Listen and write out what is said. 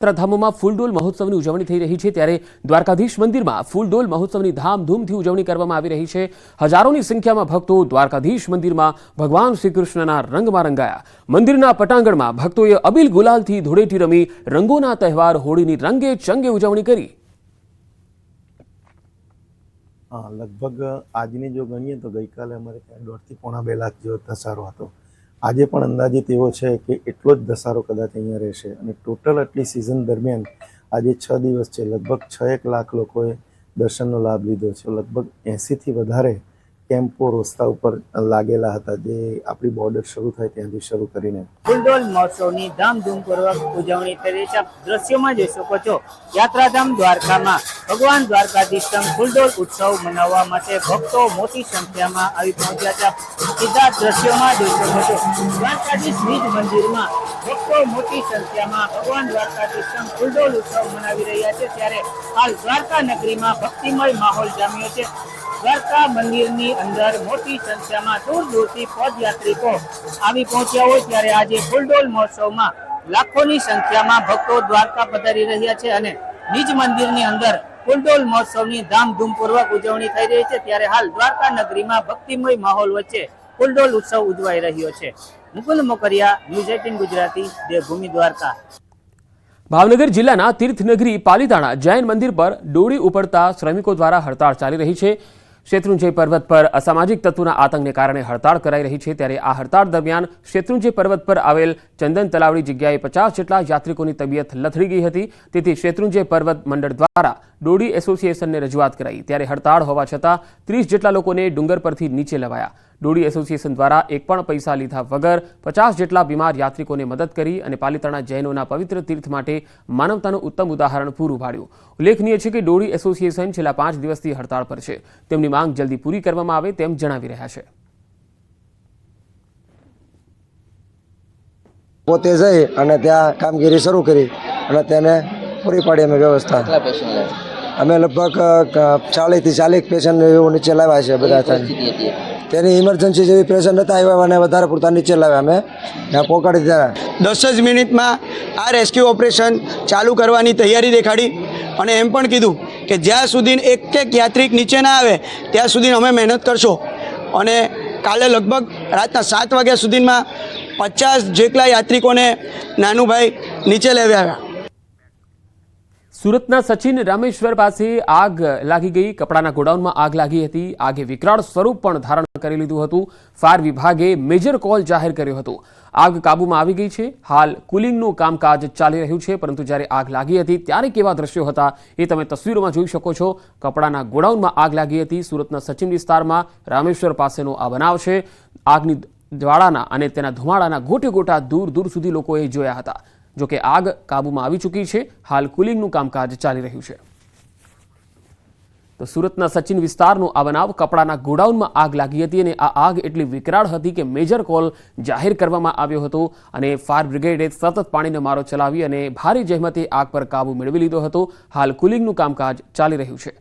ધામોમાં ફૂલડોલ મહોત્સવની ઉજવણી થઈ રહી છે ત્યારે દ્વારકાધીશ મંદિરમાં ફૂલડોલ મહોત્સવની ધામધૂમથી ઉજવણી કરવામાં આવી રહી છે। હજારોની સંખ્યામાં ભક્તો દ્વારકાધીશ મંદિરમાં ભગવાન શ્રી કૃષ્ણના રંગમાં રંગાયા। મંદિરના પટાંગણમાં ભક્તોએ અબીલ ગુલાલથી ધૂળેટી રમી રંગોના તહેવાર હોળીની રંગે ચંગે ઉજવણી કરી। लगभग આજની જો ગણીએ તો ગઈકાલે અમારે ત્યાં 1.5 થી પોણા 2 લાખ જેવો ધસારો હતો। આજે પણ અંદાજિત એવો છે કે એટલો જ ધસારો કદાચ અહીંયા રહેશે અને ટોટલ આટલી સિઝન દરમિયાન આજે 6 દિવસ છે, લગભગ 6-1 લાખ લોકોએ દર્શનનો લાભ લીધો છે। લગભગ 80 થી વધારે કેમ્પો રસ્તા ઉપર લાગેલા હતા જે આપણી બોર્ડર શરૂ થાય ત્યાંથી શરૂ કરીને ફૂલડોલ મહોત્સવની ધામધૂમપૂર્વક ઉજવણી થઈ રહી છે। દ્રશ્યોમાં જોઈ શકો છો યાત્રાધામ દ્વારકામાં ભગવાન દ્વારકાધીશ ફૂલડોલ ઉત્સવ મનાવવા માટે ભક્તો મોટી સંખ્યામાં આવી પહોંચ્યા છે। સીધા દ્રશ્યોમાં જોઈ શકો છો દ્વારકાધીશ નિજ મંદિરમાં ભક્તો મોટી સંખ્યામાં ભગવાન દ્વારકાધીશ ફૂલડોલ ઉત્સવ મનાવી રહ્યા છે ત્યારે હાલ દ્વારકા નગરીમાં ભક્તિમય માહોલ જામ્યો છે। દ્વારકા મંદિરની અંદર મોટી સંખ્યામાં દૂર દૂરથી પદયાત્રિકો આવી પહોંચ્યા હોય ત્યારે આજે ફૂલડોલ મહોત્સવમાં લાખોની સંખ્યામાં ભક્તો દ્વારકા પધારી રહ્યા છે અને નિજ મંદિરની અંદર ફૂલડોલ મહોત્સવની ધામધૂમપૂર્વક ઉજવણી થઈ રહી છે ત્યારે હાલ દ્વારકા નગરીમાં ભક્તિમય માહોલ વચ્ચે ફૂલડોલ ઉત્સવ ઉજવાઈ રહ્યો છે। મુકુંદ મોકરિયા, ન્યૂઝ 18 ગુજરાતી, દેવભૂમિ દ્વારકા। ભાવનગર જિલ્લાના તીર્થનગરી પાલીતાણા જૈન મંદિર પર દોડી ઉપડતા શ્રમિકો દ્વારા હડતાળ ચાલી રહી છે। શેત્રુંજય પર્વત પર અસામાજિક તત્વોના આતંકને કારણે હડતાળ કરાઈ રહી છે ત્યારે આ હડતાળ દરમિયાન શેત્રુંજય પર્વત પર આવેલ ચંદન તલાવડી જગ્યાએ 50 જેટલા યાત્રિકોની તબિયત લથડી ગઈ હતી। તેથી શેત્રુંજય પર્વત મંડળ દ્વારા દોડી એસોસિએશનને રજૂઆત કરાઈ ત્યારે હડતાળ હોવા છતાં 30 જેટલા લોકોને ડુંગર પરથી નીચે લવાયા। દોડી એસોસિએશન દ્વારા એક પણ પૈસા લીધા વગર 50 જેટલા બીમાર યાત્રિકોને મદદ કરી અને પાલીતાણા જૈનોના પવિત્ર તીર્થ માટે માનવતાનું ઉત્તમ ઉદાહરણ પૂરું પાડ્યું। ઉલ્લેખનીય છે કે દોડી એસોસિએશન છેલ્લા 5 દિવસથી હડતાળ પર છે। તેમની માંગ જલ્દી પૂરી કરવામાં આવે તેમ જણાવી રહ્યા છે। પોતે જઈ અને ત્યાં કામગીરી શરૂ કરી અને તેને પૂરી પાડી અમે વ્યવસ્થા। અમે લગભગ 40 થી 40 પેશન્ટ એવું નીચે લાવ્યા છે બધા તેની ઇમરજન્સી જેવી પેશન્ટ નતા આવ્યા અને વધારે પૂરતા નીચે લાવ્યા અમે ત્યાં પહોંચાડી દીધા। 10 જ મિનિટમાં આ રેસ્ક્યુ ઓપરેશન ચાલુ કરવાની તૈયારી દેખાડી અને એમ પણ કીધું કે જ્યાં સુધી એક યાત્રિક નીચે ના આવે ત્યાં સુધી અમે મહેનત કરશો અને કાલે લગભગ રાતના 7 વાગ્યા સુધીમાં 50 જેટલા યાત્રિકોને નાનુભાઈ નીચે લેવા આવ્યા। સુરતના સચિન રામેશ્વર પાસે આગ લાગી ગઈ। કપડાના ગોડાઉનમાં આગ લાગી હતી। આગે વિકરાળ સ્વરૂપ પણ ધારણ કરી લીધું હતું। ફાયર વિભાગે મેજર કોલ જાહેર કર્યો હતો। આગ કાબૂમાં આવી ગઈ છે। હાલ કુલિંગનું કામકાજ ચાલી રહ્યું છે પરંતુ જ્યારે આગ લાગી હતી ત્યારે કેવા દ્રશ્યો હતા એ તમે તસવીરોમાં જોઈ શકો છો। કપડાના ગોડાઉનમાં આગ લાગી હતી। સુરતના સચિન વિસ્તારમાં રામેશ્વર પાસેનો આ બનાવ છે। આગની જ્વાળાના અને તેના ધુમાડાના ગોટે ગોટા દૂર દૂર સુધી લોકોએ જોયા હતા। જોકે આગ કાબૂમાં આવી ચૂકી છે। હાલ કુલિંગનું કામકાજ ચાલી રહ્યું છે। તો સુરતના સચિન વિસ્તારનો આ બનાવ કપડાના ગોડાઉનમાં આગ લાગી હતી અને આ આગ એટલી વિકરાળ હતી કે મેજર કોલ જાહેર કરવામાં આવ્યો હતો અને ફાયર બ્રિગેડે સતત પાણીનો મારો ચલાવી અને ભારે જહેમતે આગ પર કાબુ મેળવી લીધો હતો। હાલ કુલિંગનું કામકાજ ચાલી રહ્યું છે।